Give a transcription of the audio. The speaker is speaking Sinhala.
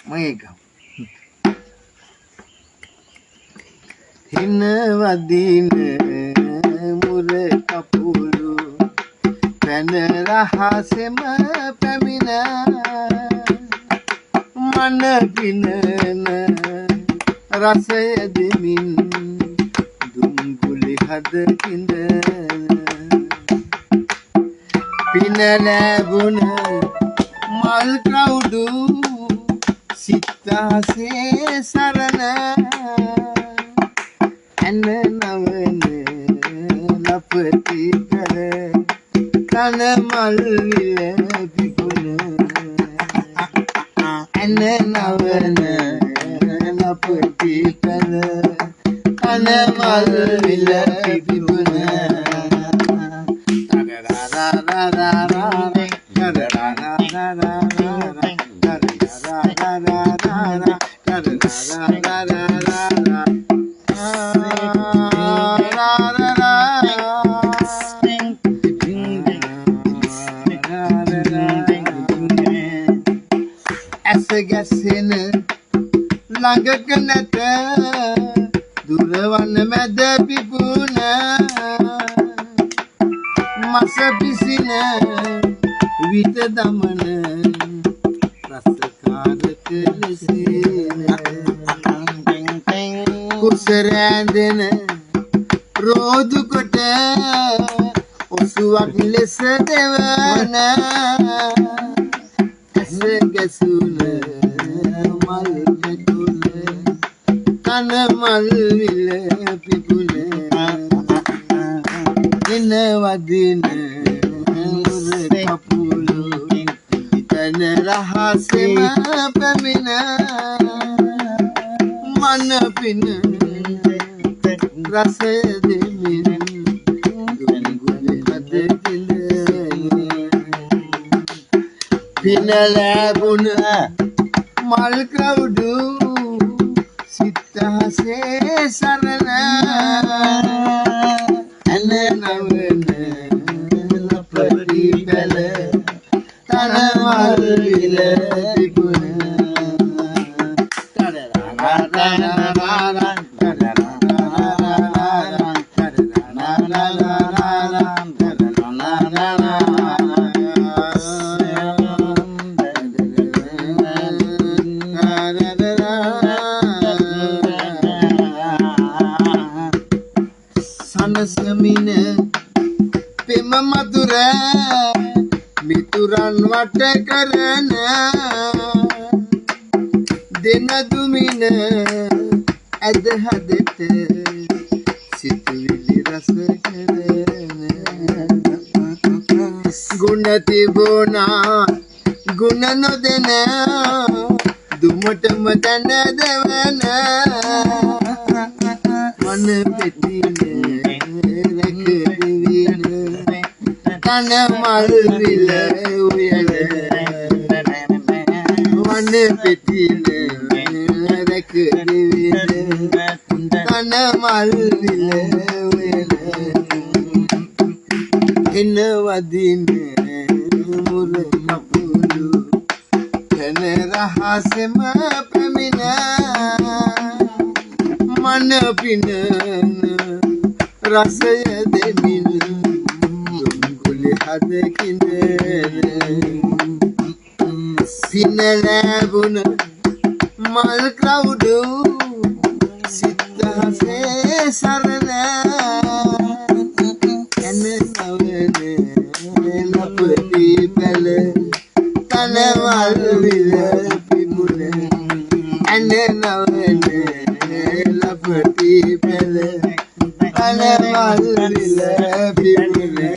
මේක හින වදින මුර කපුරු පැන රහසෙම පැමිණ මන පිනන රසය දෙමින් දුම්ගුලි හද කිඳ පින ලැබුණ මල් කවුඩු සිතාසේ සරණ ඇන නවන ලපති කර කන මල් විල පිපුණ ඇන නවන ලපති කර කන මල් විල පිපුණ ඇස ගැසෙන ළඟක නැත දුරවන මැද පිපුණ මස පිසින විත දමන රසකාරක ලෙසින කුස රැඳෙන රෝදු කොට ඔසුවක් ලෙස දෙවන ඇස ගැසුන මල් පැටුන කන මල් විල පිපුන හින වදින මුර කපුරු පැන රහසෙම පැමිණ මන පින රසය දෙමින් දුම්ගුලි හද කිඳ පින ලැබුණ මල් කවුඩු සිතාසේ සරණ ඇන නවන ලපටි පැල තන මල් විල පිපුණ සනසමින පෙම මధుර මිතුරන් වට කරන දෙන දුමින ඇද හදට සිතුවිලි රස කරන ගුණ තිබුණා ගුණ නොදෙන දුමටම තන දෙවන මන පෙතින කන මල් විල උයන වන පෙතින රැක දෙවින කන මල් විල උයන හින වදින මුර කපුරු පැන රහසෙම පැමිණ මන පිනන රසය දෙමින් දුම්ගුලි හද කිඳ පින ලැබුණ මල් කවුඩු සිතාසේ සරණ ඇන නවන ලපටි පැල කන මල් විල පිපුණ ඇන නවන ලපටි පැල කන මල් විල පිපුණ